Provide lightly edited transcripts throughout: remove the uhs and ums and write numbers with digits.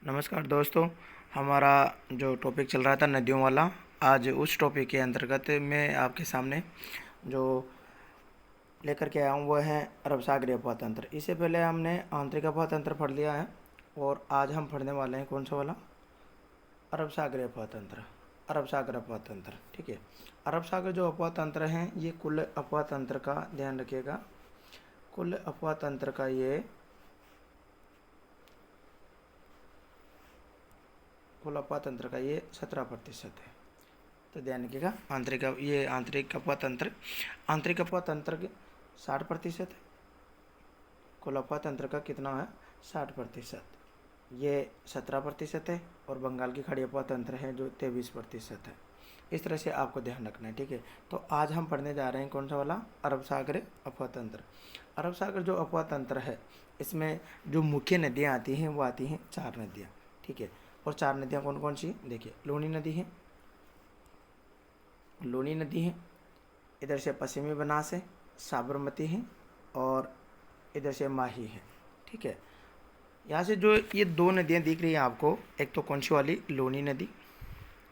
नमस्कार दोस्तों, हमारा जो टॉपिक चल रहा था नदियों वाला, आज उस टॉपिक के अंतर्गत मैं आपके सामने जो लेकर के आया हूँ वह है अरब सागरीय अफवाह तंत्र। इससे पहले हमने आंतरिक अफवाह तंत्र पढ़ लिया है और आज हम पढ़ने वाले हैं कौन सा वाला, अरब सागरीय अफवाह तंत्र। अरब सागर अफवाह तंत्र, ठीक है। अरब सागर जो अफवाह तंत्र हैं ये कुल अफवाह तंत्र का ध्यान रखिएगा, कुल अफवाह तंत्र का ये कुल अफवाह तंत्र का ये 17% है। तो ध्यान रखिएगा, आंतरिक अफवाह तंत्र, आंतरिक अफवाह तंत्र के 60% है। कुल अफवाह तंत्र का कितना है, 60%। ये 17% है और बंगाल की खाड़ी अफवाह तंत्र है जो 23% है। इस तरह से आपको ध्यान रखना है, ठीक है। तो आज हम पढ़ने जा रहे हैं कौन सा वाला, अरब सागर अफवाह तंत्र। अरब सागर जो अफवाह तंत्र है इसमें जो मुख्य नदियाँ आती हैं वो आती हैं 4 नदियाँ, ठीक है। और 4 नदियाँ कौन कौन सी, देखिए, लूनी नदी है, लूनी नदी है, इधर से पश्चिमी बनास है, साबरमती है और इधर से माही है, ठीक है। यहाँ से जो ये 2 नदियाँ दिख रही हैं आपको, एक तो कौन सी वाली, लूनी नदी,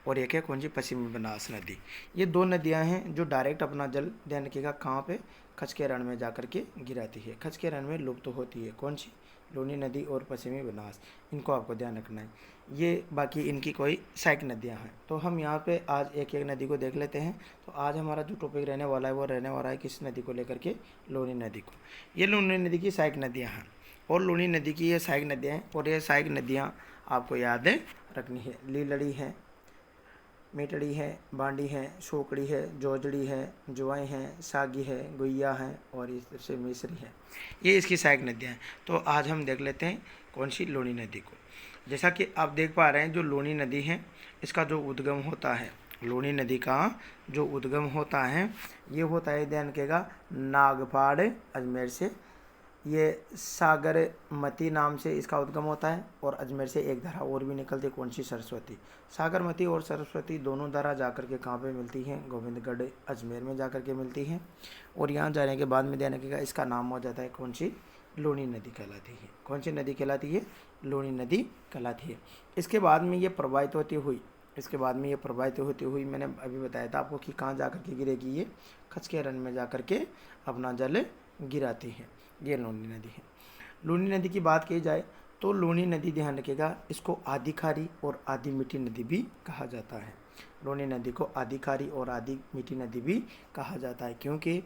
और एक है कौन सी, पश्चिमी बनास नदी। ये 2 नदियाँ हैं जो डायरेक्ट अपना जल, ध्यान रखिएगा, कहाँ पे, खच के रण में जाकर के गिराती है, खच के रण में लुप्त होती है। कौन सी, लूनी नदी और पश्चिमी बनास, इनको आपको ध्यान रखना है। ये बाकी इनकी कोई सहायक नदियाँ हैं। तो हम यहाँ पे आज एक एक नदी को देख लेते हैं। तो आज हमारा जो टॉपिक रहने वाला है वो रहने वाला है किस नदी को लेकर के, लूनी नदी को। ये लूनी नदी की सहायक नदियाँ हैं और लूनी नदी की ये सहायक नदियाँ हैं, और ये सहायक नदियाँ आपको याद रखनी है। लीलड़ी है, मेटड़ी है, बांडी है, शोकड़ी है, जोजड़ी है, जुआई है, सागी है, गुइया है और इस तरह से मिसरी है। ये इसकी सहायक नदियाँ हैं। तो आज हम देख लेते हैं कौन सी, लूनी नदी को। जैसा कि आप देख पा रहे हैं, जो लूनी नदी है इसका जो उद्गम होता है, लूनी नदी का जो उद्गम होता है ये होता है, ध्यान रखिएगा, नागपाड़ अजमेर से। ये सागरमती नाम से इसका उद्गम होता है और अजमेर से एक धारा और भी निकलती है, कौन सी, सरस्वती। सागरमती और सरस्वती दोनों धारा जाकर के कहाँ पे मिलती हैं, गोविंदगढ़ अजमेर में जाकर के मिलती हैं। और यहाँ जाने के बाद में ध्यान रखिएगा इसका नाम हो जाता है कौन सी, लूनी नदी कहलाती है। कौन सी नदी कहलाती है, लूनी नदी कहलाती है। इसके बाद में ये प्रवाहित होती हुई, इसके बाद में ये प्रवाहित होती हुई, मैंने अभी बताया था आपको कि कहाँ जाकर के गिरेगी, ये खच के रण में जाकर के अपना जल गिराती है। ये लूनी नदी है। लूनी नदी की बात की जाए तो लूनी नदी, ध्यान रखिएगा, इसको आधी खारी और आधी मीठी नदी भी कहा जाता है। लूनी नदी को आधी खारी और आधी मीठी नदी भी कहा जाता है, क्योंकि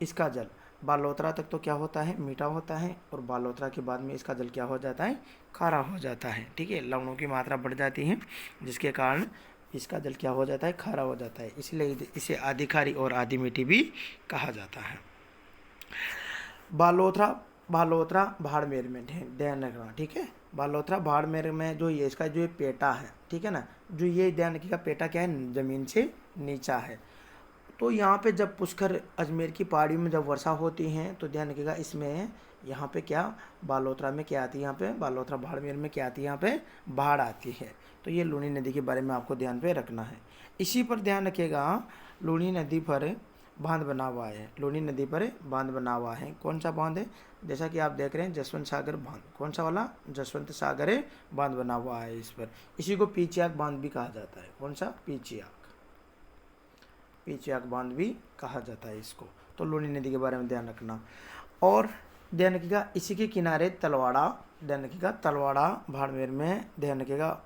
इसका जल बालोतरा तक तो क्या होता है, मीठा होता है, और बालोतरा के बाद में इसका जल क्या हो जाता है, खारा हो जाता है, ठीक है। लवणों की मात्रा बढ़ जाती है जिसके कारण इसका जल क्या हो जाता है, खारा हो जाता है, इसलिए इसे आधी खारी और आधी मीठी भी कहा जाता है। बालोतरा, बालोतरा बाड़मेर में ध्यान रखना, ठीक है। बालोतरा बाड़मेर में जो ये इसका जो ये पेटा है, ठीक है ना, जो ये ध्यान रखिएगा, पेटा क्या है, ज़मीन से नीचा है। तो यहाँ पे जब पुष्कर अजमेर की पहाड़ियों में जब वर्षा होती है तो ध्यान रखिएगा इसमें, यहाँ पे क्या, बालोतरा में क्या आती है, यहाँ पे बालोतरा बाड़मेर में क्या आती है, यहाँ पे बाढ़ आती है। तो ये लूनी नदी के बारे में आपको ध्यान पे रखना है। इसी पर ध्यान रखिएगा, लूनी नदी पर बांध बना हुआ है, लूनी नदी पर बांध बना हुआ है। कौन सा बांध है, जैसा कि आप देख रहे हैं, जसवंत सागर बांध। कौन सा वाला, जसवंत सागर बांध बना हुआ है इस पर। इसी को पीचियाक बांध भी कहा जाता है। कौन सा, पीचियाक, पीचियाक बांध भी कहा जाता है इसको। तो लूनी नदी के बारे में ध्यान रखना। और ध्यान रखिएगा इसी के किनारे तलवाड़ा, ध्यान रखिएगा तलवाड़ा बाड़मेर में, ध्यान रखिएगा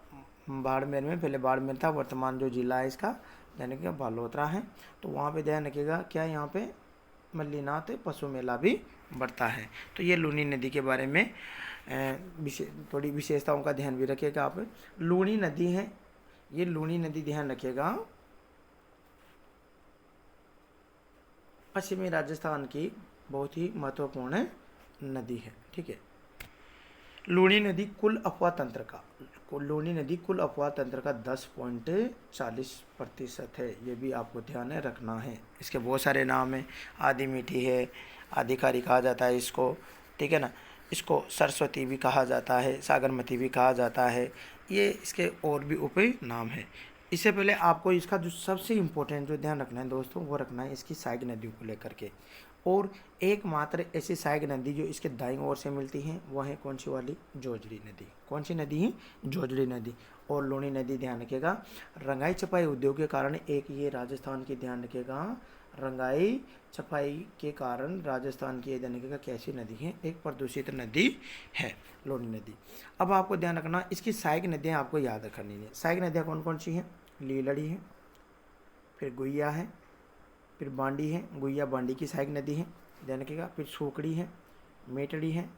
बाड़मेर में, पहले बाड़मेर था, वर्तमान जो जिला है इसका ध्यान रखिएगा बालोतरा है। तो वहाँ पे ध्यान रखिएगा क्या, यहाँ पे मल्लीनाथ पशु मेला भी बढ़ता है। तो ये लूनी नदी के बारे में थोड़ी विशेषताओं का ध्यान भी रखिएगा आप। लूनी नदी है, ये लूनी नदी ध्यान रखिएगा पश्चिमी राजस्थान की बहुत ही महत्वपूर्ण नदी है, ठीक है। लूनी नदी कुल अफवाह तंत्र का, लूनी नदी कुल अफवाह तंत्र का 10.40% है। ये भी आपको ध्यान रखना है। इसके बहुत सारे नाम हैं, आधी मीठी है, आधी खारी कहा जाता है इसको, ठीक है ना। इसको सरस्वती भी कहा जाता है, सागरमती भी कहा जाता है, ये इसके और भी उप नाम है। इससे पहले आपको इसका जो सबसे इम्पोर्टेंट जो ध्यान रखना है दोस्तों, वो रखना है इसकी सहायक नदियों को लेकर के। और एकमात्र ऐसी सहायक नदी जो इसके दाईं ओर से मिलती है वह है कौन सी वाली, जोजड़ी नदी। कौन सी नदी है, जोजड़ी नदी। और लूणी नदी ध्यान रखिएगा, रंगाई छपाई उद्योग के कारण एक ये राजस्थान की, ध्यान रखिएगा, रंगाई छपाई के कारण राजस्थान की ये ध्यान रखिएगा कैसी नदी है, एक प्रदूषित नदी है लूणी नदी। अब आपको ध्यान रखना इसकी सहायक नदियाँ आपको याद रखनी है। सहायक नदियाँ कौन कौन सी हैं, लीलड़ी है, फिर गुइया है, फिर बांडी है, गुइया बांडी की सहायक नदी है, ध्यान रखिएगा। फिर सूकड़ी है, मेटड़ी है,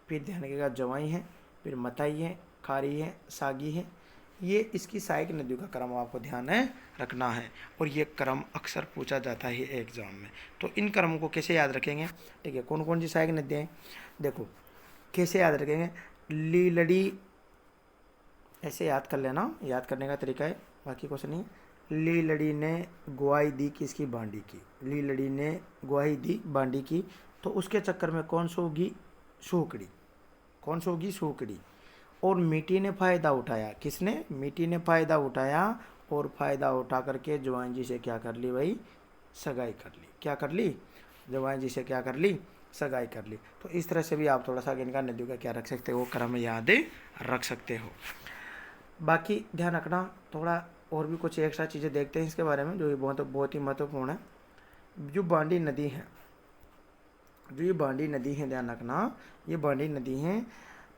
फिर ध्यान रखिएगा जवाई है, फिर मताई है, खारी है, सागी है। ये इसकी सहायक नदियों का क्रम आपको ध्यान रखना है और ये क्रम अक्सर पूछा जाता है एग्जाम में। तो इन क्रमों को कैसे याद रखेंगे, ठीक है, कौन कौन सी सहायक नदियाँ हैं, देखो कैसे याद रखेंगे। लीलड़ी ऐसे याद कर लेना, याद करने का तरीका है, बाकी कुछ नहीं। लीलड़ी ने गुआई दी किसकी, बांडी की। लीलड़ी ने गुआई दी बांडी की, तो उसके चक्कर में कौन सो होगी, सूकड़ी। कौन सो होगी, सूकड़ी। और मीठी ने फ़ायदा उठाया, किसने, मीठी ने फ़ायदा उठाया, और फ़ायदा उठा करके जवाइन जी से क्या कर ली भाई, सगाई कर ली। क्या कर ली, जवाइन जी से क्या कर ली, सगाई कर ली। तो इस तरह से भी आप थोड़ा सा इनका नदियों का क्या रख सकते हो, क्रम याद रख सकते हो। बाकी ध्यान रखना, थोड़ा और भी कुछ एक्स्ट्रा चीज़ें देखते हैं इसके बारे में जो बहुत बहुत ही महत्वपूर्ण है। जो बांडी नदी है, जो ये बांडी नदी है, ध्यान रखना ये बांडी नदी है,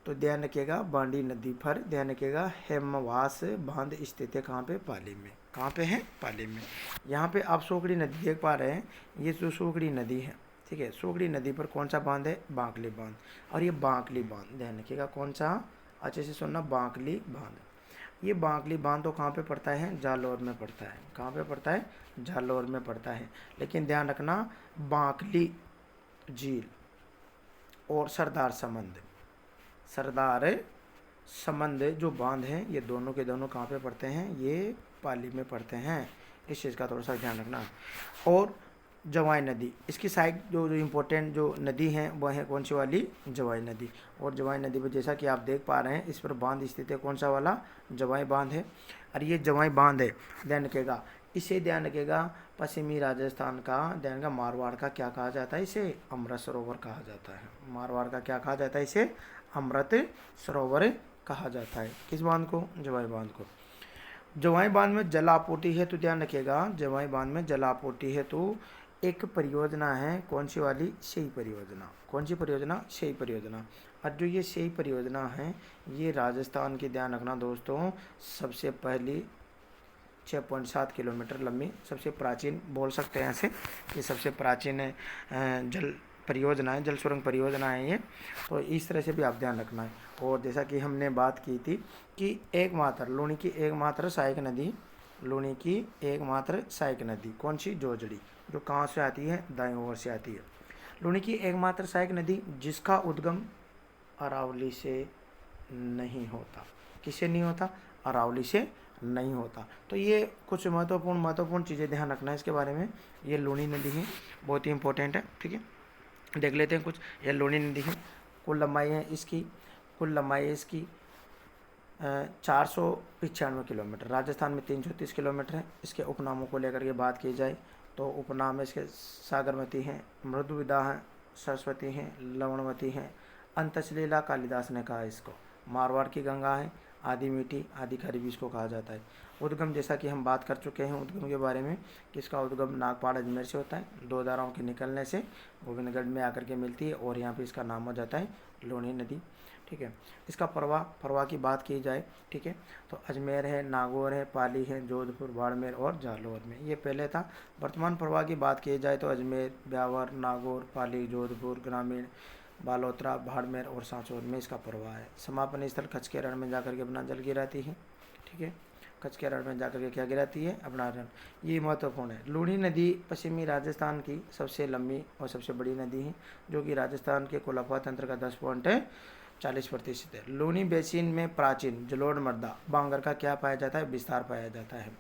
तो ध्यान रखिएगा बांडी नदी पर ध्यान रखिएगा हेमवास बांध स्थित है, कहाँ पे, पाली में। कहाँ पे है, पाली में। यहाँ पे आप सूकड़ी नदी देख पा रहे हैं, ये जो सूकड़ी नदी है, ठीक है, सूकड़ी नदी पर कौन सा बांध है, बांकली बांध। और ये बांकली बांध ध्यान रखिएगा कौन सा, अच्छे से सुनना, बांकली बांध। ये बांकली बांध तो कहाँ पे पड़ता है, जालौर में पड़ता है। कहाँ पे पड़ता है, जालौर में पड़ता है। लेकिन ध्यान रखना बांकली झील और सरदार समंद, सरदार समंद जो बांध हैं, ये दोनों के दोनों कहाँ पे पड़ते हैं, ये पाली में पड़ते हैं। इस चीज़ का थोड़ा सा ध्यान रखना। और जवाई नदी, इसकी साइड जो इम्पोर्टेंट जो नदी है वह है कौन सी वाली, जवाई नदी। और जवाई नदी पर जैसा कि आप देख पा रहे हैं इस पर बांध स्थित है, कौन सा वाला, जवाई बांध है। और ये जवाई बांध है, ध्यान रखिएगा, इसे ध्यान रखिएगा पश्चिमी राजस्थान का, ध्यान का मारवाड़ का क्या कहा जाता है, इसे अमृत सरोवर कहा जाता है। मारवाड़ का क्या कहा जाता है, इसे अमृत सरोवर कहा जाता है। किस बांध को, जवाई बांध को। जवाई बांध में जल आपूर्ति है, तो ध्यान रखिएगा जवाई बांध में जल आपूर्ति है, तो एक परियोजना है कौन सी वाली, शेई परियोजना। कौन सी परियोजना, शेई परियोजना। और जो ये शेई परियोजना है ये राजस्थान की, ध्यान रखना दोस्तों, सबसे पहली 6.7 किलोमीटर लंबी, सबसे प्राचीन बोल सकते हैं ऐसे, ये सबसे प्राचीन जल परियोजना है, जल सुरंग परियोजना है ये। तो इस तरह से भी आप ध्यान रखना है। और जैसा कि हमने बात की थी कि एकमात्र लूणी की एकमात्र सहायक नदी, लूणी की एकमात्र सहायक नदी कौन सी, जोजड़ी, जो कहाँ से आती है, दाईं ओर से आती है। लूणी की एकमात्र सहायक नदी जिसका उद्गम अरावली से नहीं होता। किससे नहीं होता, अरावली से नहीं होता। तो ये कुछ महत्वपूर्ण चीज़ें ध्यान रखना है इसके बारे में। ये लूणी नदी है, बहुत ही इंपॉर्टेंट है, ठीक है। देख लेते हैं कुछ। ये लूणी नदी है, कुल लंबाई है इसकी, कुल लंबाई है इसकी 495 किलोमीटर। राजस्थान में 330 किलोमीटर है। इसके उपनामों को लेकर के बात की जाए तो उपनाम इसके सागरमती हैं, मृदुविदा हैं, सरस्वती हैं, लवणवती हैं, अंतसलीला कालिदास ने कहा इसको, मारवाड़ की गंगा है, आदि मीठी, आदि खरी भी इसको कहा जाता है। उद्गम जैसा कि हम बात कर चुके हैं उद्गम के बारे में, किसका उद्गम नागपाड़ अजमेर से होता है, दो धाराओं के निकलने से गोविंदगढ़ में आकर के मिलती है और यहाँ पे इसका नाम हो जाता है लूणी नदी, ठीक है। इसका प्रवाह की बात की जाए, ठीक है, तो अजमेर है, नागौर है, पाली है, जोधपुर, बाड़मेर और जालौर में, ये पहले था। वर्तमान प्रवाह की बात की जाए तो अजमेर, ब्यावर, नागौर, पाली, जोधपुर, ग्रामीण, बालोतरा, बाड़मेर और सांचौर में इसका प्रवाह है। समापन स्थल कच्छ के रण में जाकर के अपना जल गिराती है, ठीक है, कच्छ के रण में जाकर के क्या गिराती है, अपना रण। ये महत्वपूर्ण है। लूणी नदी पश्चिमी राजस्थान की सबसे लंबी और सबसे बड़ी नदी है, जो कि राजस्थान के कुल आफा तंत्र का 10.40% है। लूणी बेसिन में प्राचीन जलोढ़ मृदा बांगर का क्या पाया जाता है, विस्तार पाया जाता है।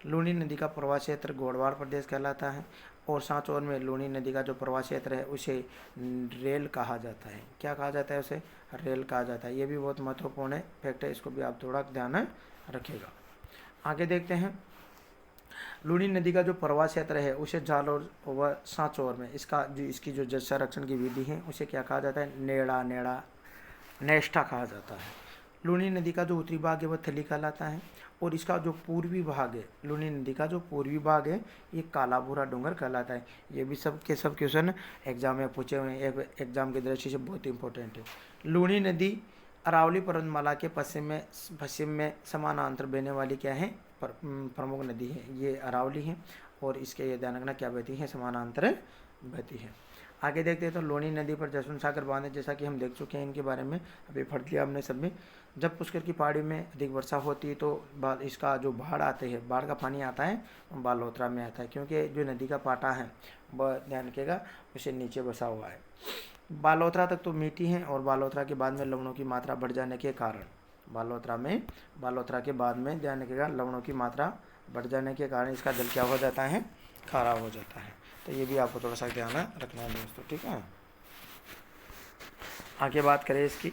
लूणी नदी का प्रवाह क्षेत्र गोडवाड़ प्रदेश कहलाता है और सांचौर में लूणी नदी का जो प्रवाह क्षेत्र है उसे रेल कहा जाता है। क्या कहा जाता है, उसे रेल कहा जाता है। ये भी बहुत महत्वपूर्ण है फैक्ट है, इसको भी आप थोड़ा ध्यान रखिएगा। आगे देखते हैं। लूनी नदी का जो प्रवाह क्षेत्र है उसे जालौर व सांचौर में इसकी जो जल संरक्षण की विधि है उसे क्या कहा जाता है, नेड़ा नेष्ठा कहा जाता है। लूनी नदी का जो उत्तरी भाग है वह थली कहलाता है और इसका जो पूर्वी भाग है, लूनी नदी का जो पूर्वी भाग है ये काला भूरा डूंगर कहलाता है। ये भी सब क्वेश्चन एग्जाम में पूछे हुए हैं, एग्जाम की दृष्टि से बहुत इंपॉर्टेंट है। लूनी नदी अरावली पर्वतमाला के पश्चिम में समानांतर बहने वाली क्या है, प्रमुख नदी है, ये अरावली है और इसके ये ध्यान रखना क्या बहती है, समानांतर बहती है। आगे देखते हैं तो लूनी नदी पर जसवंत सागर बांध है, जैसा कि हम देख चुके हैं इनके बारे में, अभी पढ़ लिया हमने सब में। जब पुष्कर की पहाड़ी में अधिक वर्षा होती है तो इसका जो बाढ़ आते हैं, बाढ़ का पानी आता है बालोतरा में आता है, क्योंकि जो नदी का पाटा है वह ध्यान रखिएगा उसे नीचे बसा हुआ है। बालोतरा तक तो मीठी है और बालोतरा के बाद में लवणों की मात्रा बढ़ जाने के कारण, बालोतरा के बाद में ध्यान रखिएगा लवणों की मात्रा बढ़ जाने के कारण इसका जल क्या हो जाता है, खारा हो जाता है। तो ये भी आपको थोड़ा सा ध्यान रखना है दोस्तों, ठीक है। आगे बात करें इसकी,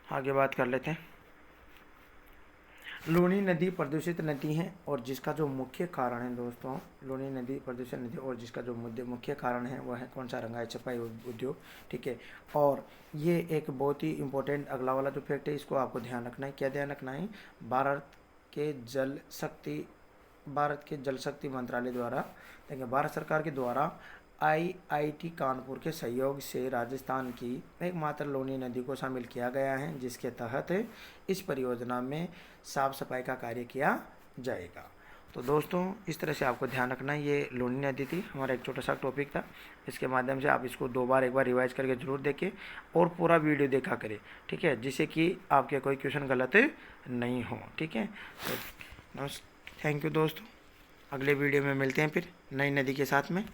आगे बात कर लेते हैं। लूनी नदी प्रदूषित नदी है और जिसका जो मुख्य कारण है दोस्तों, लूनी नदी प्रदूषित नदी और जिसका जो मुख्य कारण है वह है कौन सा, रंगाई छपाई उद्योग, ठीक है। और ये एक बहुत ही इंपॉर्टेंट अगला वाला जो फैक्ट है इसको आपको ध्यान रखना है। क्या ध्यान रखना है, भारत के जल शक्ति मंत्रालय द्वारा, देखिए भारत सरकार के द्वारा IIT कानपुर के सहयोग से राजस्थान की एकमात्र लूनी नदी को शामिल किया गया है, जिसके तहत इस परियोजना में साफ सफाई का कार्य किया जाएगा। तो दोस्तों इस तरह से आपको ध्यान रखना है। ये लूनी नदी थी, हमारा एक छोटा सा टॉपिक था, इसके माध्यम से आप इसको एक बार रिवाइज करके जरूर देखें और पूरा वीडियो देखा करें, ठीक है, जिससे कि आपके कोई क्वेश्चन गलत नहीं हो, ठीक है। तो थैंक यू दोस्तों, अगले वीडियो में मिलते हैं फिर नई नदी के साथ में।